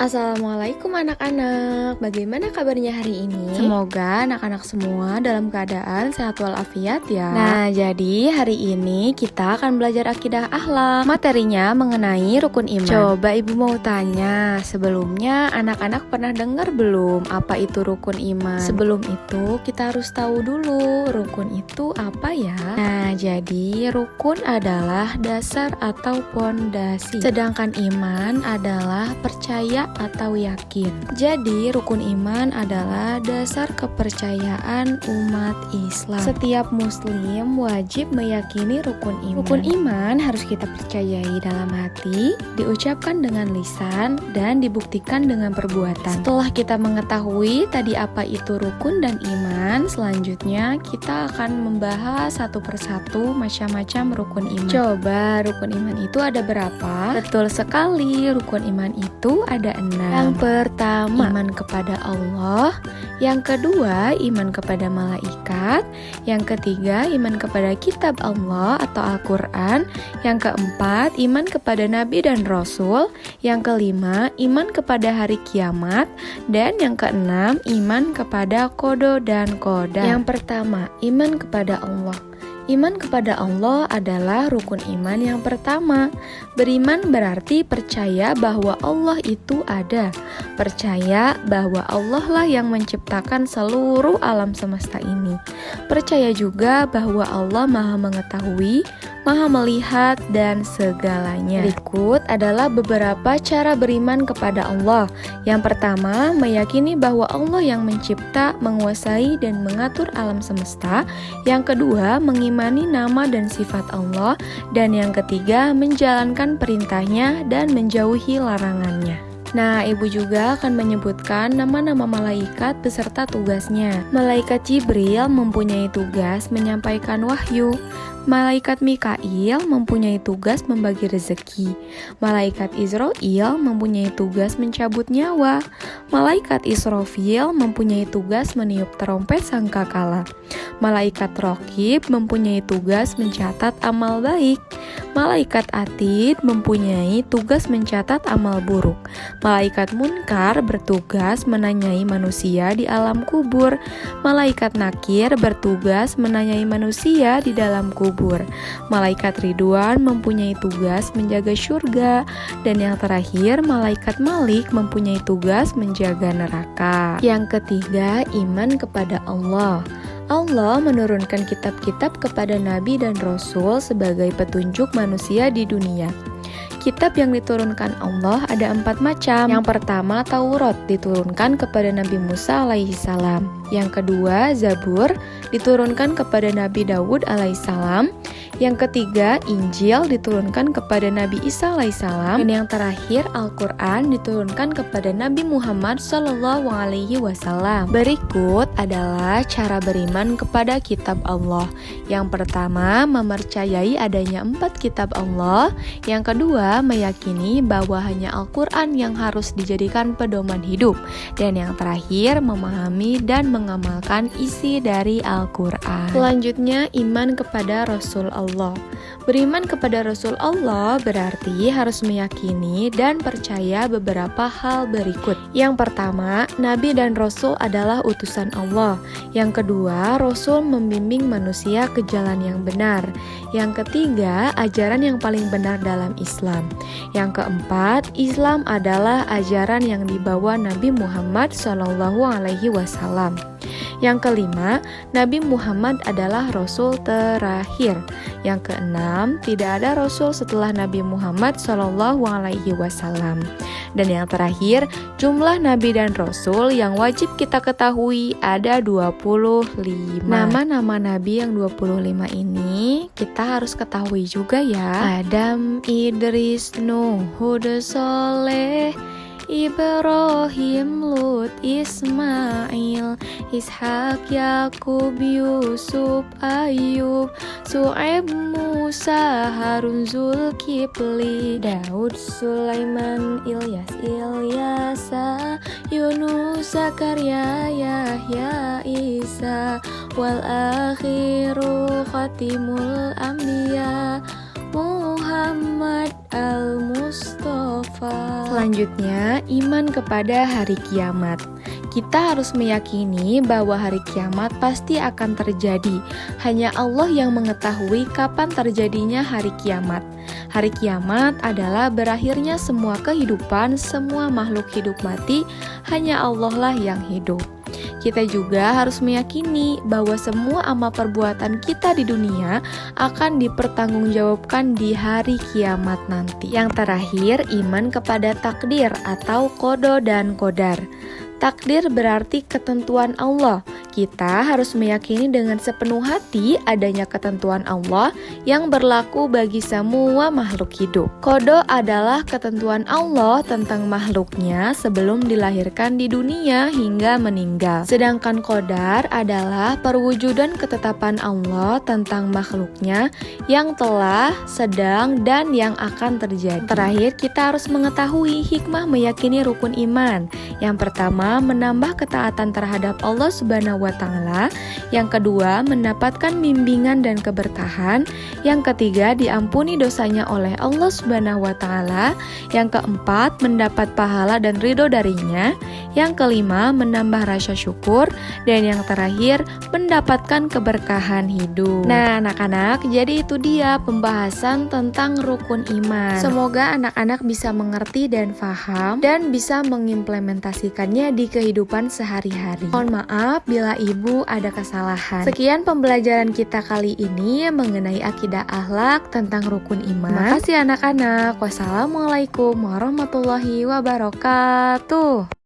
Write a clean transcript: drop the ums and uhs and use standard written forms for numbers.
Assalamualaikum anak-anak, bagaimana kabarnya hari ini? Semoga anak-anak semua dalam keadaan sehat walafiat ya. Nah, jadi hari ini kita akan belajar akidah akhlak. Materinya mengenai rukun iman. Coba ibu mau tanya, sebelumnya anak-anak pernah dengar belum apa itu rukun iman? Sebelum itu kita harus tahu dulu rukun itu apa ya. Nah, jadi rukun adalah dasar atau pondasi, sedangkan iman adalah percaya atau yakin. Jadi rukun iman adalah dasar kepercayaan umat Islam. Setiap muslim wajib meyakini rukun iman. Rukun iman harus kita percayai dalam hati, diucapkan dengan lisan, dan dibuktikan dengan perbuatan. Setelah kita mengetahui tadi apa itu rukun dan iman, selanjutnya kita akan membahas satu persatu macam-macam rukun iman. Coba rukun iman itu ada berapa? Betul sekali, rukun iman itu ada 6. Yang pertama, iman kepada Allah. Yang kedua, iman kepada malaikat. Yang ketiga, iman kepada kitab Allah atau Al-Quran. Yang keempat, iman kepada Nabi dan Rasul. Yang kelima, iman kepada hari kiamat. Dan yang keenam, iman kepada qada dan qadar. Yang pertama, iman kepada Allah. Iman kepada Allah adalah rukun iman yang pertama. Beriman berarti percaya bahwa Allah itu ada. Percaya bahwa Allah lah yang menciptakan seluruh alam semesta ini. Percaya juga bahwa Allah Maha Mengetahui, Maha Melihat, dan segalanya. Berikut adalah beberapa cara beriman kepada Allah. Yang pertama, meyakini bahwa Allah yang mencipta, menguasai, dan mengatur alam semesta. Yang kedua, mengimani nama dan sifat Allah. Dan yang ketiga, menjalankan perintahnya dan menjauhi larangannya. Nah, ibu juga akan menyebutkan nama-nama malaikat beserta tugasnya. Malaikat Jibril mempunyai tugas menyampaikan wahyu. Malaikat Mikail mempunyai tugas membagi rezeki. Malaikat Israil mempunyai tugas mencabut nyawa. Malaikat Israfil mempunyai tugas meniup terompet sangkakala. Malaikat Raqib mempunyai tugas mencatat amal baik. Malaikat Atid mempunyai tugas mencatat amal buruk. Malaikat Munkar bertugas menanyai manusia di alam kubur. Malaikat Nakir bertugas menanyai manusia di dalam kubur. Malaikat Ridwan mempunyai tugas menjaga surga. Dan yang terakhir, Malaikat Malik mempunyai tugas menjaga neraka. Yang ketiga, iman kepada Allah. Allah menurunkan kitab-kitab kepada Nabi dan Rasul sebagai petunjuk manusia di dunia. Kitab yang diturunkan Allah ada 4 macam. Yang pertama, Taurat diturunkan kepada Nabi Musa alaihissalam. Yang kedua, Zabur diturunkan kepada Nabi Daud alaihissalam. Yang ketiga, Injil diturunkan kepada Nabi Isa alaihissalam. Dan yang terakhir, Al-Quran diturunkan kepada Nabi Muhammad SAW. Berikut adalah cara beriman kepada kitab Allah. Yang pertama, mempercayai adanya 4 kitab Allah. Yang kedua, meyakini bahwa hanya Al-Quran yang harus dijadikan pedoman hidup. Dan yang terakhir, memahami dan mengamalkan isi dari Al-Quran. Selanjutnya, iman kepada Rasul Allah. Beriman kepada Rasul Allah berarti harus meyakini dan percaya beberapa hal berikut. Yang pertama, Nabi dan Rasul adalah utusan Allah. Yang kedua, Rasul membimbing manusia ke jalan yang benar. Yang ketiga, ajaran yang paling benar dalam Islam. Yang keempat, Islam adalah ajaran yang dibawa Nabi Muhammad SAW. Yang kelima, Nabi Muhammad adalah Rasul terakhir. Yang keenam, tidak ada Rasul setelah Nabi Muhammad SAW. Dan yang terakhir, jumlah Nabi dan Rasul yang wajib kita ketahui ada 25. Nama-nama Nabi yang 25 ini kita harus ketahui juga ya. Adam, Idris, Nuh, Hud, Soleh, Ibrahim, Lut, Ismail, Ishak, Yakub, Yusuf, Ayub, Su'aib, Musa, Harun, Zulkifli, Daud, Sulaiman, Ilyas, Ilyasa, Yunus, Zakaria, Yahya, Isa, wal akhiru khatimul anbiya, Muhammad al-Mustafa. hafal. Selanjutnya, iman kepada hari kiamat. Kita harus meyakini bahwa hari kiamat pasti akan terjadi. Hanya Allah yang mengetahui kapan terjadinya hari kiamat. Hari kiamat adalah berakhirnya semua kehidupan, semua makhluk hidup mati, hanya Allah lah yang hidup. Kita juga harus meyakini bahwa semua amal perbuatan kita di dunia akan dipertanggungjawabkan di hari kiamat nanti. Yang terakhir, iman kepada takdir atau qada dan qadar. Takdir berarti ketentuan Allah. Kita harus meyakini dengan sepenuh hati adanya ketentuan Allah yang berlaku bagi semua makhluk hidup. Qada adalah ketentuan Allah tentang makhluknya sebelum dilahirkan di dunia hingga meninggal. Sedangkan qadar adalah perwujudan ketetapan Allah tentang makhluknya yang telah, sedang, dan yang akan terjadi. Terakhir, kita harus mengetahui hikmah meyakini rukun iman. Yang pertama, menambah ketaatan terhadap Allah Subhanahu wa Ta'ala. Yang kedua, mendapatkan bimbingan dan keberkahan. Yang ketiga, diampuni dosanya oleh Allah Subhanahu wa Ta'ala. Yang keempat, mendapat pahala dan ridho darinya. Yang kelima, menambah rasa syukur. Dan yang terakhir, mendapatkan keberkahan hidup. Nah, anak-anak, jadi itu dia pembahasan tentang rukun iman. Semoga anak-anak bisa mengerti dan paham dan bisa mengimplementasikannya di kehidupan sehari-hari. Mohon maaf bila ibu ada kesalahan. Sekian pembelajaran kita kali ini mengenai akidah akhlak tentang rukun iman. Terima kasih anak-anak. Wassalamualaikum warahmatullahi wabarakatuh.